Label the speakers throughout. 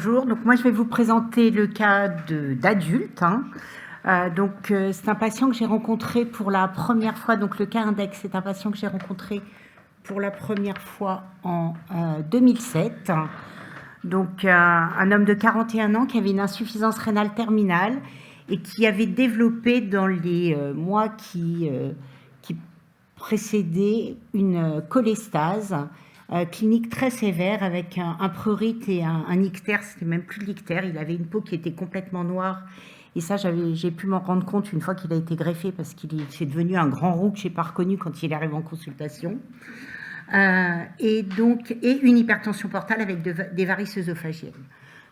Speaker 1: Bonjour, donc moi je vais vous présenter le cas d'adulte. C'est un patient que j'ai rencontré pour la première fois, donc le cas index, c'est un patient que j'ai rencontré pour la première fois en 2007. Donc un homme de 41 ans qui avait une insuffisance rénale terminale et qui avait développé dans les mois qui précédaient une cholestase clinique très sévère avec un prurite et un ictère, c'était même plus de l'ictère, il avait une peau qui était complètement noire. Et ça, j'ai pu m'en rendre compte une fois qu'il a été greffé parce qu'il est devenu un grand roux que je n'ai pas reconnu quand il arrive en consultation. Et une hypertension portale avec des varices œsophagiennes.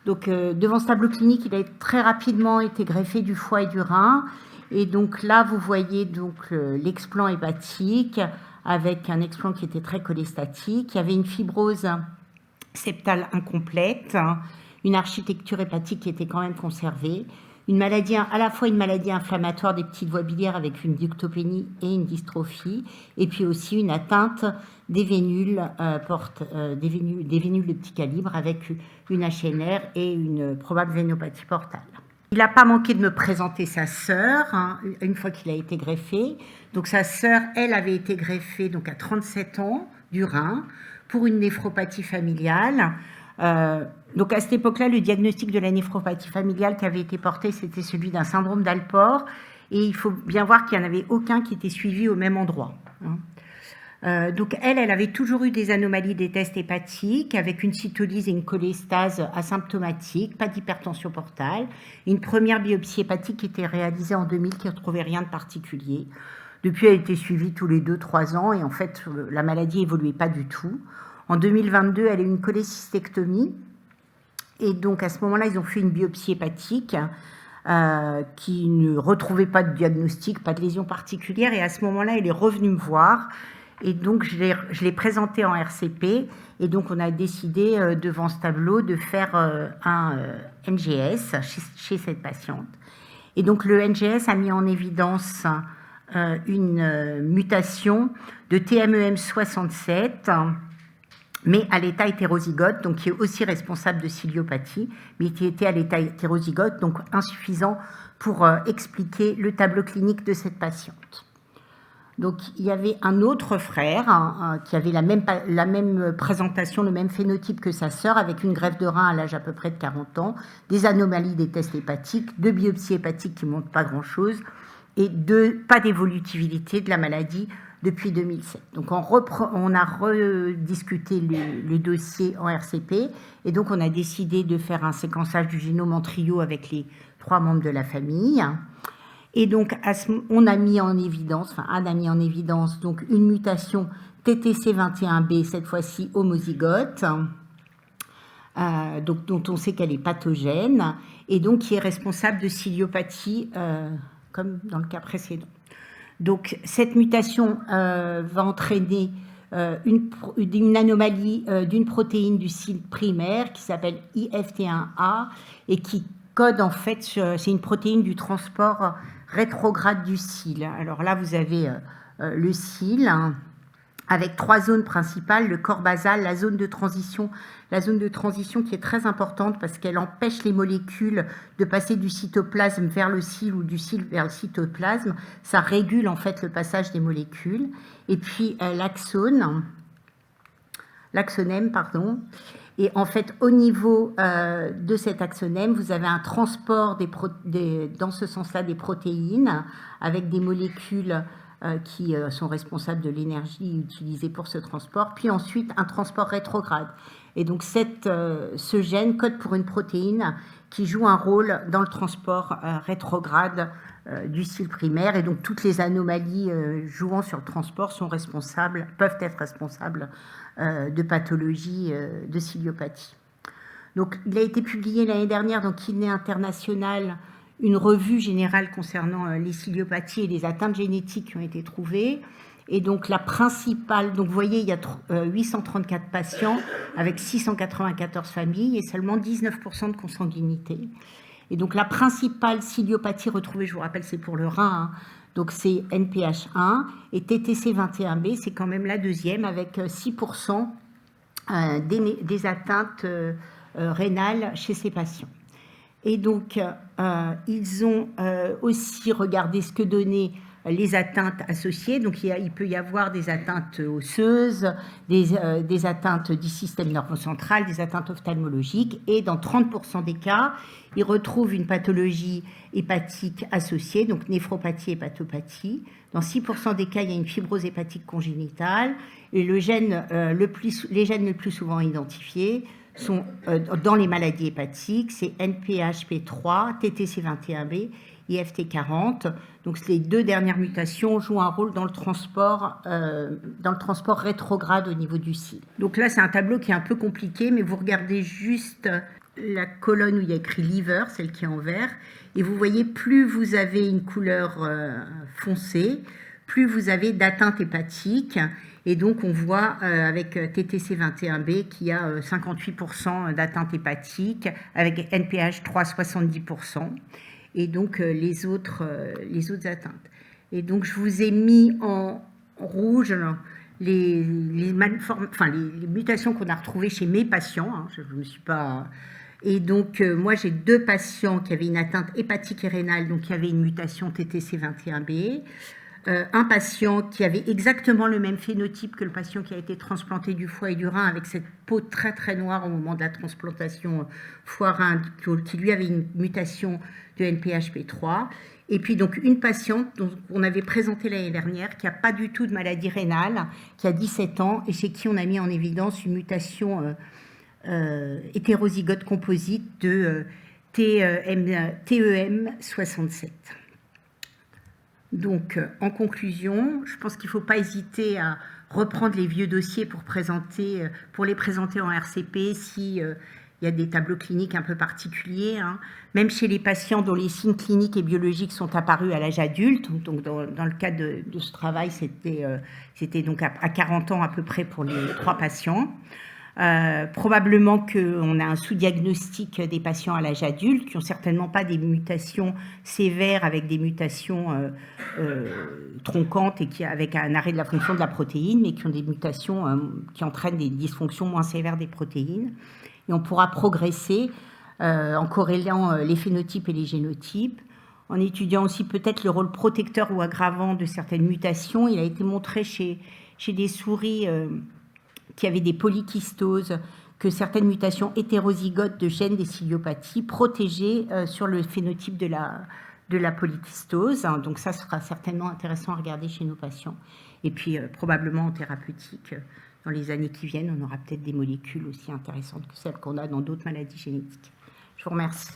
Speaker 1: Donc, devant ce tableau clinique, il a très rapidement été greffé du foie et du rein. Et donc là, vous voyez donc l'explant hépatique avec un explant qui était très cholestatique. Il y avait une fibrose septale incomplète, une architecture hépatique qui était quand même conservée, une maladie, à la fois une maladie inflammatoire des petites voies biliaires avec une ductopénie et une dystrophie, et puis aussi une atteinte des vénules, des vénules de petit calibre avec une HNR et une probable vénopathie portale. Il n'a pas manqué de me présenter sa sœur, une fois qu'il a été greffé. Donc sa sœur, elle, avait été greffée donc, à 37 ans du rein pour une néphropathie familiale. Donc à cette époque-là, le diagnostic de la néphropathie familiale qui avait été porté, c'était celui d'un syndrome d'Alport. Et il faut bien voir qu'il n'y en avait aucun qui était suivi au même endroit. Donc elle avait toujours eu des anomalies des tests hépatiques avec une cytolyse et une cholestase asymptomatiques, pas d'hypertension portale. Une première biopsie hépatique qui était réalisée en 2000 qui ne retrouvait rien de particulier. Depuis, elle a été suivie tous les 2-3 ans et en fait, la maladie n'évoluait pas du tout. En 2022, elle a eu une cholécystectomie et donc à ce moment-là, ils ont fait une biopsie hépatique qui ne retrouvait pas de diagnostic, pas de lésion particulière et à ce moment-là, elle est revenue me voir. Et donc, je l'ai présenté en RCP, et donc on a décidé, devant ce tableau, de faire un NGS chez cette patiente. Et donc, le NGS a mis en évidence une mutation de TMEM67, mais à l'état hétérozygote, donc qui est aussi responsable de ciliopathie, mais qui était à l'état hétérozygote, donc insuffisant pour expliquer le tableau clinique de cette patiente. Donc, il y avait un autre frère qui avait la même présentation, le même phénotype que sa sœur, avec une greffe de rein à l'âge à peu près de 40 ans, des anomalies des tests hépatiques, deux biopsies hépatiques qui ne montrent pas grand-chose, et pas d'évolutivité de la maladie depuis 2007. Donc, on a rediscuté le dossier en RCP, et donc on a décidé de faire un séquençage du génome en trio avec les 3 membres de la famille. Et donc, on a mis en évidence, Anne a mis en évidence donc une mutation TTC21B, cette fois-ci homozygote, dont on sait qu'elle est pathogène, et donc qui est responsable de ciliopathie, comme dans le cas précédent. Donc, cette mutation va entraîner une anomalie d'une protéine du cil primaire qui s'appelle IFT1A et qui code en fait, c'est une protéine du transport rétrograde du cil. Alors là, vous avez le cil avec 3 zones principales, le corps basal, la zone de transition qui est très importante parce qu'elle empêche les molécules de passer du cytoplasme vers le cil ou du cil vers le cytoplasme. Ça régule en fait le passage des molécules. Et puis l'axonème, pardon. Et en fait, au niveau de cet axonème, vous avez un transport dans ce sens-là des protéines avec des molécules qui sont responsables de l'énergie utilisée pour ce transport, puis ensuite un transport rétrograde. Et donc ce gène code pour une protéine qui joue un rôle dans le transport rétrograde du cil primaire, et donc toutes les anomalies jouant sur le transport peuvent être responsables de pathologie de ciliopathie. Donc, il a été publié l'année dernière dans Kidney International une revue générale concernant les ciliopathies et les atteintes génétiques qui ont été trouvées. Et donc, la principale, donc vous voyez, il y a 834 patients avec 694 familles et seulement 19% de consanguinité. Et donc, la principale ciliopathie retrouvée, je vous rappelle, c'est pour le rein, donc c'est NPH1, et TTC21B, c'est quand même la deuxième, avec 6% des atteintes rénale chez ces patients. Et donc, ils ont aussi regardé ce que donnaient les atteintes associées. Donc, il peut y avoir des atteintes osseuses, des atteintes du système nerveux-central, des atteintes ophtalmologiques. Et dans 30% des cas, ils retrouvent une pathologie hépatique associée, donc néphropathie, hépatopathie. Dans 6% des cas, il y a une fibrose hépatique congénitale. Et les gènes le plus souvent identifiés sont dans les maladies hépatiques, c'est NPHP3, TTC21B, IFT40. Donc les deux dernières mutations jouent un rôle dans le transport rétrograde au niveau du cil. Donc là, c'est un tableau qui est un peu compliqué, mais vous regardez juste la colonne où il y a écrit liver, celle qui est en vert, et vous voyez, plus vous avez une couleur foncée, plus vous avez d'atteinte hépatique. Et donc, on voit avec TTC21B qu'il y a 58% d'atteinte hépatique, avec NPH 3, 70%, et donc les autres atteintes. Et donc, je vous ai mis en rouge les mutations qu'on a retrouvées chez mes patients. Hein, je ne me suis pas... Et donc, moi, j'ai 2 patients qui avaient une atteinte hépatique et rénale, donc il y avait une mutation TTC21B. Un patient qui avait exactement le même phénotype que le patient qui a été transplanté du foie et du rein, avec cette peau très très noire au moment de la transplantation foie-rein, qui lui avait une mutation de NPHP3. Et puis donc une patiente dont on avait présenté l'année dernière, qui n'a pas du tout de maladie rénale, qui a 17 ans et chez qui on a mis en évidence une mutation hétérozygote composite de TEM67. Donc, en conclusion, je pense qu'il ne faut pas hésiter à reprendre les vieux dossiers pour les présenter en RCP si il y a des tableaux cliniques un peu particuliers, hein. Même chez les patients dont les signes cliniques et biologiques sont apparus à l'âge adulte. Donc, dans le cadre de ce travail, c'était donc à 40 ans à peu près pour les 3 patients. Probablement qu'on a un sous-diagnostic des patients à l'âge adulte qui n'ont certainement pas des mutations sévères avec des mutations tronquantes et avec un arrêt de la fonction de la protéine, mais qui ont des mutations qui entraînent des dysfonctions moins sévères des protéines. Et on pourra progresser en corrélant les phénotypes et les génotypes, en étudiant aussi peut-être le rôle protecteur ou aggravant de certaines mutations. Il a été montré chez des souris qui avaient des polykystoses, que certaines mutations hétérozygotes de gènes des ciliopathies protégeaient sur le phénotype de la polykystose. Donc ça sera certainement intéressant à regarder chez nos patients. Et puis probablement en thérapeutique, dans les années qui viennent, on aura peut-être des molécules aussi intéressantes que celles qu'on a dans d'autres maladies génétiques. Je vous remercie.